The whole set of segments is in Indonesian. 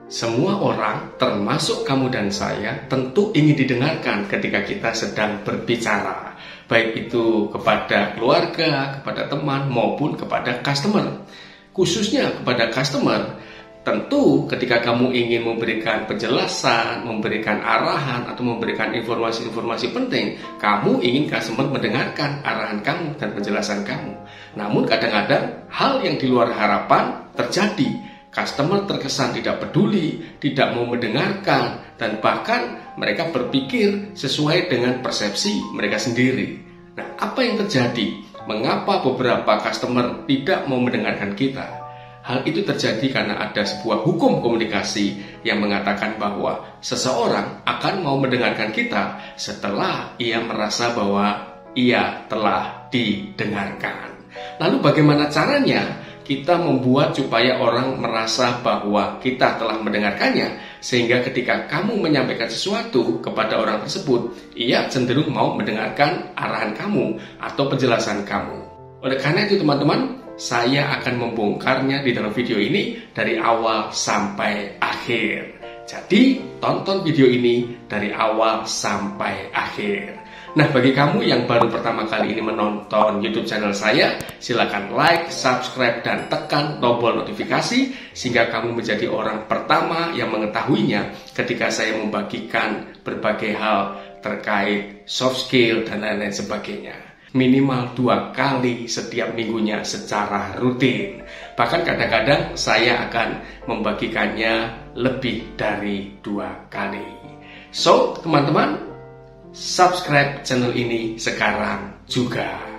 Semua orang, termasuk kamu dan saya, tentu ingin didengarkan ketika kita sedang berbicara, baik itu kepada keluarga, kepada teman, maupun kepada customer. Khususnya kepada customer, tentu ketika kamu ingin memberikan penjelasan, memberikan arahan, atau memberikan informasi-informasi penting, kamu ingin customer mendengarkan arahan kamu dan penjelasan kamu. Namun kadang-kadang hal yang di luar harapan terjadi. Customer terkesan tidak peduli, tidak mau mendengarkan, dan bahkan mereka berpikir sesuai dengan persepsi mereka sendiri. Nah, apa yang terjadi? Mengapa beberapa customer tidak mau mendengarkan kita? Hal itu terjadi karena ada sebuah hukum komunikasi yang mengatakan bahwa seseorang akan mau mendengarkan kita setelah ia merasa bahwa ia telah didengarkan. Lalu bagaimana caranya? Kita membuat supaya orang merasa bahwa kita telah mendengarkannya, sehingga ketika kamu menyampaikan sesuatu kepada orang tersebut, ia cenderung mau mendengarkan arahan kamu atau penjelasan kamu. Oleh karena itu teman-teman, saya akan membongkarnya di dalam video ini dari awal sampai akhir. Jadi tonton video ini dari awal sampai akhir. Nah, bagi kamu yang baru pertama kali ini menonton YouTube channel saya, silakan like, subscribe, dan tekan tombol notifikasi sehingga kamu menjadi orang pertama yang mengetahuinya ketika saya membagikan berbagai hal terkait soft skill dan lain-lain sebagainya. Minimal 2 kali setiap minggunya secara rutin. Bahkan kadang-kadang saya akan membagikannya lebih dari 2 kali. So, teman-teman, subscribe channel ini sekarang juga.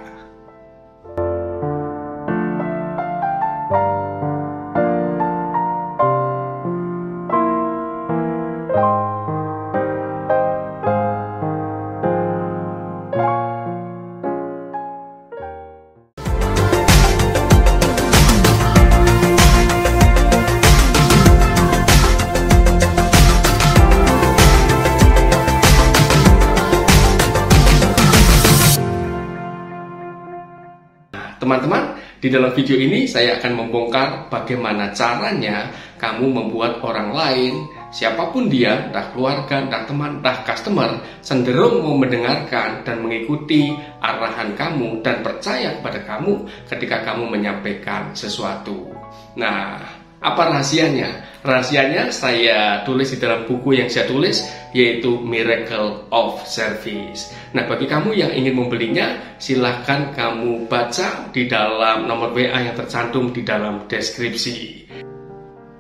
Teman-teman, di dalam video ini saya akan membongkar bagaimana caranya kamu membuat orang lain, siapapun dia, entah keluarga, entah teman, entah customer, cenderung mau mendengarkan dan mengikuti arahan kamu dan percaya kepada kamu ketika kamu menyampaikan sesuatu. Nah, apa rahasianya? Rahasianya saya tulis di dalam buku yang saya tulis, yaitu Miracle of Service. Nah, bagi kamu yang ingin membelinya, silahkan kamu baca di dalam nomor WA yang tercantum di dalam deskripsi.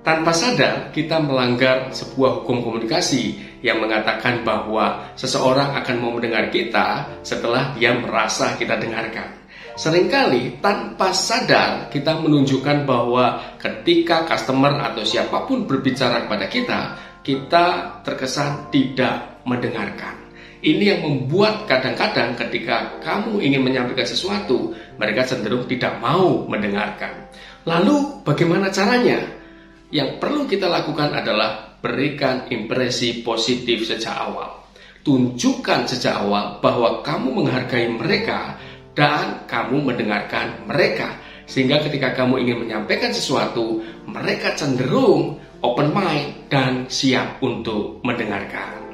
Tanpa sadar, kita melanggar sebuah hukum komunikasi yang mengatakan bahwa seseorang akan mau mendengar kita setelah dia merasa kita dengarkan. Seringkali tanpa sadar kita menunjukkan bahwa ketika customer atau siapapun berbicara kepada kita, kita terkesan tidak mendengarkan. Ini yang membuat kadang-kadang ketika kamu ingin menyampaikan sesuatu, mereka cenderung tidak mau mendengarkan. Lalu bagaimana caranya? Yang perlu kita lakukan adalah berikan impresi positif sejak awal. Tunjukkan sejak awal bahwa kamu menghargai mereka dan kamu mendengarkan mereka, sehingga ketika kamu ingin menyampaikan sesuatu, mereka cenderung open mind dan siap untuk mendengarkan.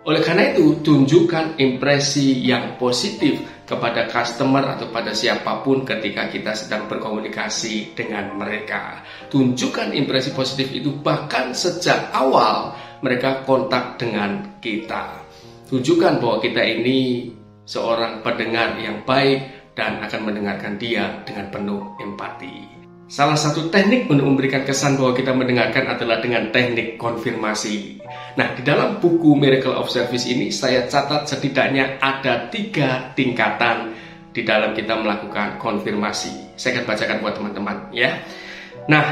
Oleh karena itu, tunjukkan impresi yang positif kepada customer atau pada siapapun ketika kita sedang berkomunikasi dengan mereka. Tunjukkan impresi positif itu bahkan sejak awal mereka kontak dengan kita. Tunjukkan bahwa kita ini seorang pendengar yang baik dan akan mendengarkan dia dengan penuh empati. Salah satu teknik untuk memberikan kesan bahwa kita mendengarkan adalah dengan teknik konfirmasi. Nah, di dalam buku Miracle of Service ini saya catat setidaknya ada 3 tingkatan di dalam kita melakukan konfirmasi. Saya akan bacakan buat teman-teman ya. Nah,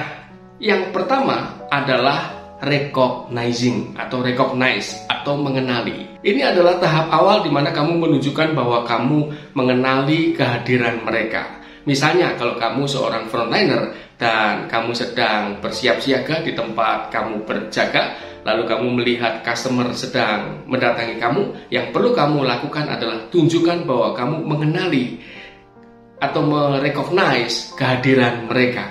yang pertama adalah recognizing atau recognize atau mengenali. Ini adalah tahap awal di mana kamu menunjukkan bahwa kamu mengenali kehadiran mereka. Misalnya kalau kamu seorang frontliner dan kamu sedang bersiap siaga di tempat kamu berjaga, lalu kamu melihat customer sedang mendatangi kamu, yang perlu kamu lakukan adalah tunjukkan bahwa kamu mengenali atau merecognize kehadiran mereka.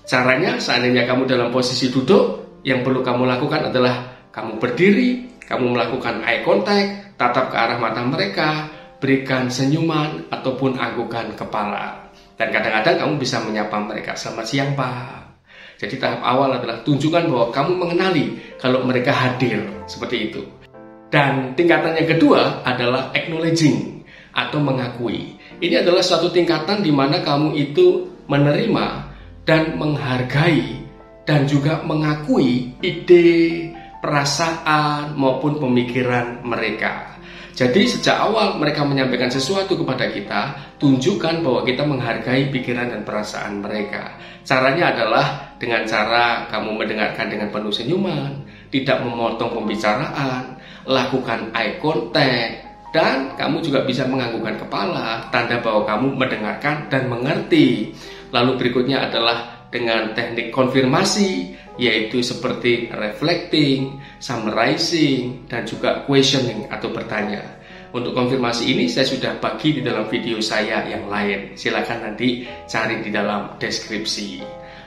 Caranya, seandainya kamu dalam posisi duduk, yang perlu kamu lakukan adalah kamu berdiri, kamu melakukan eye contact, tatap ke arah mata mereka, berikan senyuman ataupun anggukan kepala. Dan kadang-kadang kamu bisa menyapa mereka, "Selamat siang Pak." Jadi tahap awal adalah tunjukkan bahwa kamu mengenali kalau mereka hadir, seperti itu. Dan tingkatan yang kedua adalah acknowledging atau mengakui. Ini adalah suatu tingkatan di mana kamu itu menerima dan menghargai dan juga mengakui ide, perasaan maupun pemikiran mereka. Jadi sejak awal mereka menyampaikan sesuatu kepada kita, tunjukkan bahwa kita menghargai pikiran dan perasaan mereka. Caranya adalah dengan cara kamu mendengarkan dengan penuh senyuman, tidak memotong pembicaraan, lakukan eye contact, dan kamu juga bisa menganggukkan kepala, tanda bahwa kamu mendengarkan dan mengerti. Lalu berikutnya adalah dengan teknik konfirmasi, yaitu seperti reflecting, summarizing, dan juga questioning atau bertanya. Untuk konfirmasi ini saya sudah bagi di dalam video saya yang lain. Silakan nanti cari di dalam deskripsi.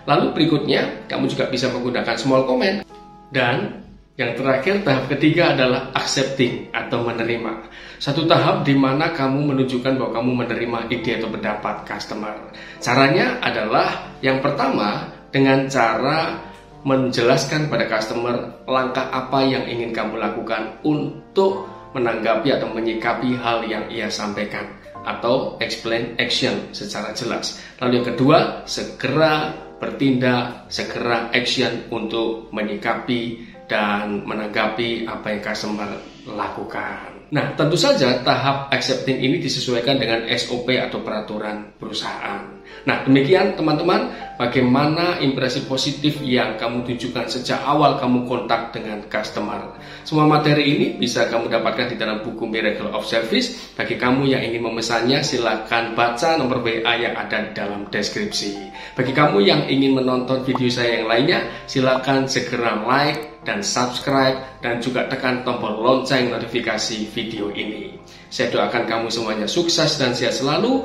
Lalu berikutnya, kamu juga bisa menggunakan small comment. Dan yang terakhir, tahap ketiga adalah accepting atau menerima. Satu tahap di mana kamu menunjukkan bahwa kamu menerima ide atau pendapat customer. Caranya adalah yang pertama dengan cara menjelaskan pada customer langkah apa yang ingin kamu lakukan untuk menanggapi atau menyikapi hal yang ia sampaikan, atau explain action secara jelas. Lalu yang kedua, segera bertindak, segera action untuk menyikapi dan menanggapi apa yang customer lakukan. Nah, tentu saja tahap accepting ini disesuaikan dengan SOP atau peraturan perusahaan. Nah, demikian teman-teman, bagaimana impresi positif yang kamu tunjukkan sejak awal kamu kontak dengan customer. Semua materi ini bisa kamu dapatkan di dalam buku Miracle of Service. Bagi kamu yang ingin memesannya, silakan baca nomor WA yang ada di dalam deskripsi. Bagi kamu yang ingin menonton video saya yang lainnya, silakan segera like dan subscribe, dan juga tekan tombol lonceng notifikasi video ini. Saya doakan kamu semuanya sukses dan sehat selalu.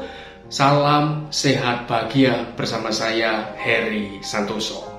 Salam sehat bahagia bersama saya, Heri Santoso.